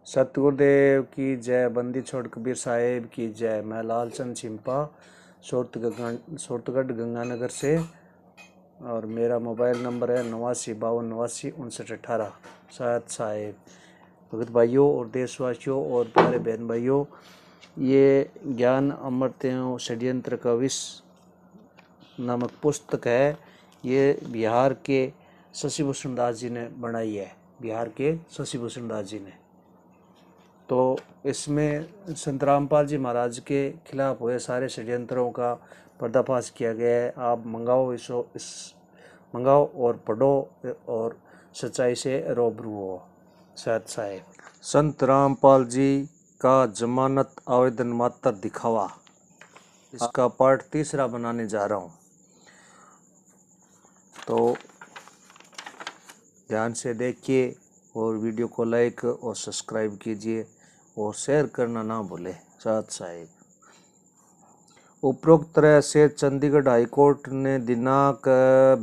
सतगुरुदेव की जय। बंदी छोड़ कबीर साहेब की जय। मैं लालचंद छिंपा सूरतगढ़ गंगानगर से, और मेरा मोबाइल नंबर है 89 52 89 59 18। सायद साहेब। भगत भाइयों और देशवासियों और प्यारे बहन भाइयों, ये ज्ञान अमृतों षड्यंत्र का विष नामक पुस्तक है। ये बिहार के शशिभूषण दास जी ने बनाई है। बिहार के शशिभूषण दास जी ने। तो इसमें संत रामपाल जी महाराज के खिलाफ हुए सारे षड्यंत्रों का पर्दाफाश किया गया है। आप मंगाओ और पढ़ो और सच्चाई से रूबरू हो। साथ साहेब। संत रामपाल जी का जमानत आवेदन मात्र दिखावा, इसका पार्ट 3 बनाने जा रहा हूँ। तो ध्यान से देखिए और वीडियो को लाइक और सब्सक्राइब कीजिए और शेयर करना ना भूलें। साथ साहिब। उपरोक्त तरह से चंडीगढ़ हाईकोर्ट ने दिनांक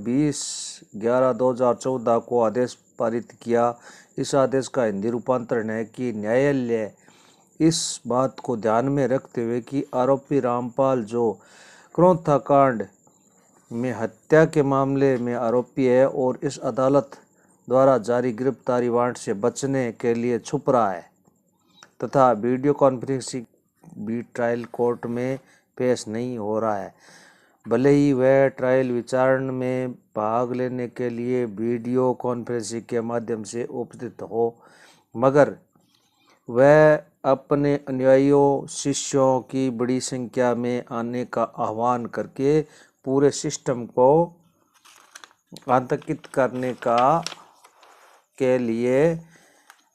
20/11/2014 को आदेश पारित किया। इस आदेश का हिंदी रूपांतरण है कि न्यायालय इस बात को ध्यान में रखते हुए कि आरोपी रामपाल जो क्रोथा कांड में हत्या के मामले में आरोपी है और इस अदालत द्वारा जारी गिरफ्तारी वारंट से बचने के लिए छुप रहा है तथा वीडियो कॉन्फ्रेंसिंग भी ट्रायल कोर्ट में पेश नहीं हो रहा है, भले ही वह ट्रायल विचारण में भाग लेने के लिए वीडियो कॉन्फ्रेंसिंग के माध्यम से उपस्थित हो, मगर वह अपने अनुयायियों शिष्यों की बड़ी संख्या में आने का आह्वान करके पूरे सिस्टम को आतंकित करने के लिए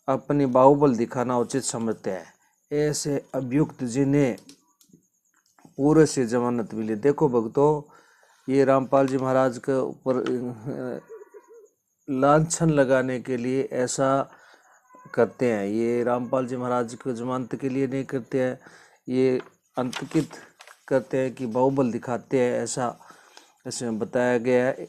अपनी बाहुबल दिखाना उचित समझते हैं। ऐसे अभियुक्त जिन्हें पूरे से जमानत मिली। देखो भक्तों, ये रामपाल जी महाराज के ऊपर लांछन लगाने के लिए ऐसा करते हैं। ये रामपाल जी महाराज को जमानत के लिए नहीं करते हैं, ये आतंकित करते हैं कि बाहुबल दिखाते हैं, ऐसा इसमें बताया गया है।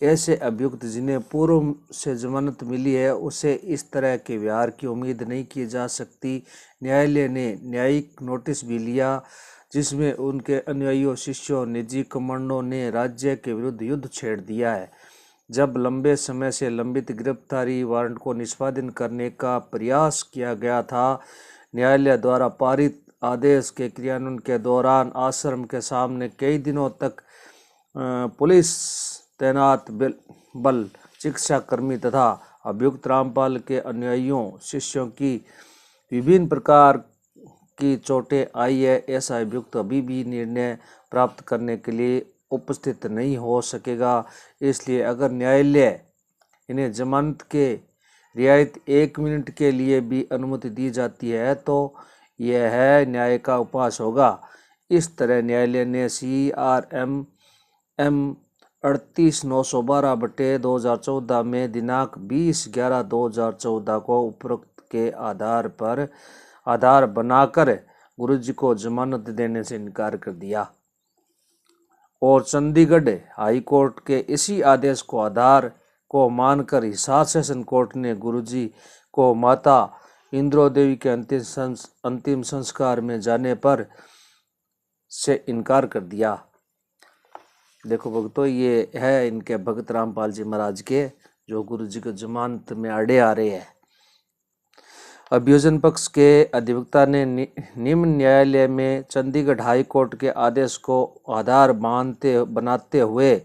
ऐसे अभियुक्त जिन्हें पूर्व से जमानत मिली है उसे इस तरह के व्यवहार की उम्मीद नहीं की जा सकती। न्यायालय ने न्यायिक नोटिस भी लिया जिसमें उनके अनुयायियों शिष्यों निजी कमांडों ने राज्य के विरुद्ध युद्ध छेड़ दिया है। जब लंबे समय से लंबित गिरफ्तारी वारंट को निष्पादन करने का प्रयास किया गया था, न्यायालय द्वारा पारित आदेश के क्रियान्वयन के दौरान आश्रम के सामने कई दिनों तक पुलिस तैनात बल शिक्षाकर्मी तथा अभियुक्त रामपाल के अनुयायियों शिष्यों की विभिन्न प्रकार की चोटें आई है। ऐसा अभियुक्त अभी भी निर्णय प्राप्त करने के लिए उपस्थित नहीं हो सकेगा। इसलिए अगर न्यायालय इन्हें जमानत के रियायत 1 मिनट के लिए भी अनुमति दी जाती है तो यह है न्याय का उपहास होगा। इस तरह न्यायालय ने CRMM 38/912/2014 में दिनांक 20/11/2014 को उपरोक्त के आधार बनाकर गुरुजी को जमानत देने से इनकार कर दिया और चंडीगढ़ हाई कोर्ट के इसी आदेश को आधार को मानकर हिसार सेशन कोर्ट ने गुरुजी को माता इंद्रो देवी के अंतिम संस्कार में जाने पर से इनकार कर दिया। देखो भक्तों, ये है इनके भगत रामपाल जी महाराज के जो गुरु जी के जमानत में अड़े आ रहे हैं। अभियोजन पक्ष के अधिवक्ता ने निम्न न्यायालय में चंडीगढ़ हाई कोर्ट के आदेश को आधार बनाते हुए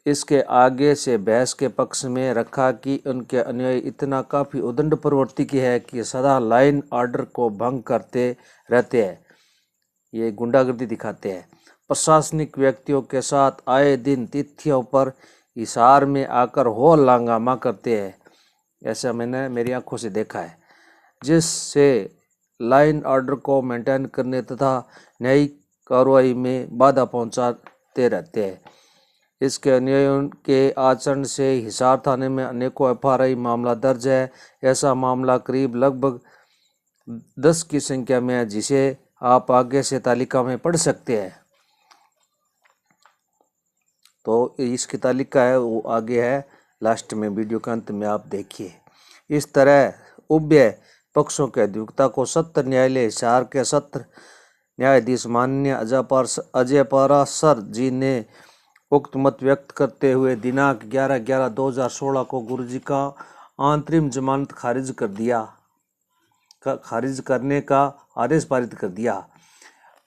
इसके आगे से बहस के पक्ष में रखा कि उनके अनुयायी इतना काफी उदंड प्रवृत्ति की है कि सदा लाइन ऑर्डर को भंग करते रहते हैं, ये गुंडागर्दी दिखाते हैं, प्रशासनिक व्यक्तियों के साथ आए दिन तिथियों पर हिसार में आकर हो हंगामा करते हैं। ऐसा मैंने मेरी आंखों से देखा है, जिससे लाइन ऑर्डर को मेंटेन करने तथा न्यायिक कार्रवाई में बाधा पहुंचाते रहते हैं। इसके अनुयायियों के आचरण से हिसार थाने में अनेकों FRI मामला दर्ज है। ऐसा मामला करीब लगभग 10 की संख्या में है, जिसे आप आगे से तालिका में पढ़ सकते हैं। तो इसकी तालिका है वो आगे है, लास्ट में वीडियो के अंत में आप देखिए। इस तरह उभय पक्षों के अधिवक्ता को सत्र न्यायालय हिसार के सत्र न्यायाधीश माननीय अजय पराशर जी ने उक्त मत व्यक्त करते हुए दिनांक 11/11/2016 को गुरुजी का अंतरिम जमानत खारिज करने का आदेश पारित कर दिया।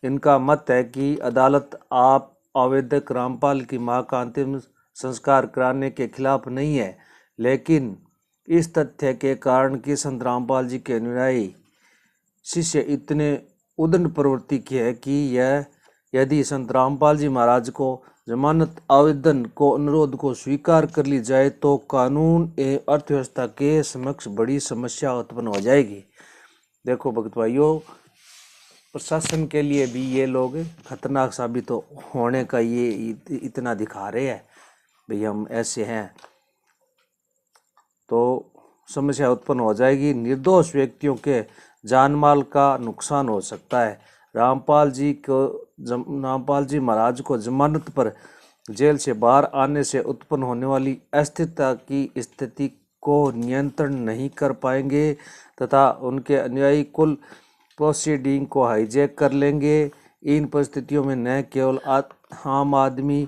इनका मत है कि अदालत आप आवेदक रामपाल की मां का अंतिम संस्कार कराने के खिलाफ नहीं है, लेकिन इस तथ्य के कारण कि संत रामपाल जी के अनुयायी शिष्य इतने उदंड प्रवृत्ति के है कि यह यदि संत रामपाल जी महाराज को जमानत आवेदन को अनुरोध को स्वीकार कर ली जाए तो कानून एवं अर्थव्यवस्था के समक्ष बड़ी समस्या उत्पन्न हो जाएगी। देखो भक्त भाइयों, प्रशासन के लिए भी ये लोग खतरनाक साबित होने का ये इतना दिखा रहे हैं, भाई हम ऐसे हैं तो समस्या उत्पन्न हो जाएगी। निर्दोष व्यक्तियों के जान माल का नुकसान हो सकता है। रामपाल जी महाराज को जमानत पर जेल से बाहर आने से उत्पन्न होने वाली अस्थिरता की स्थिति को नियंत्रण नहीं कर पाएंगे तथा उनके अनुयायी कुल प्रोसीडिंग को हाईजैक कर लेंगे। इन परिस्थितियों में न केवल आम आदमी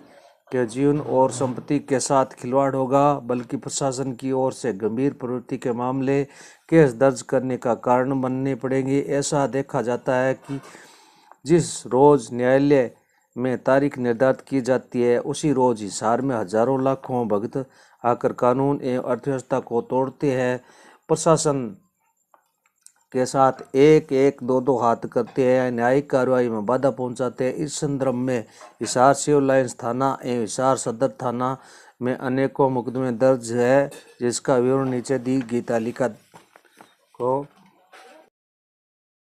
के जीवन और संपत्ति के साथ खिलवाड़ होगा, बल्कि प्रशासन की ओर से गंभीर प्रवृत्ति के मामले केस दर्ज करने का कारण बनने पड़ेंगे। ऐसा देखा जाता है कि जिस रोज न्यायालय में तारीख निर्धारित की जाती है उसी रोज हिसार में हजारों लाखों भक्त आकर कानून एवं अर्थव्यवस्था को तोड़ते हैं। प्रशासन के साथ एक एक दो दो हाथ करते हैं, न्यायिक कार्रवाई में बाधा पहुंचाते हैं। इस संदर्भ में हिसार सिविल लाइंस थाना एवं हिसार सदर थाना में अनेकों मुकदमे दर्ज है, जिसका विवरण नीचे दी गई तालिका को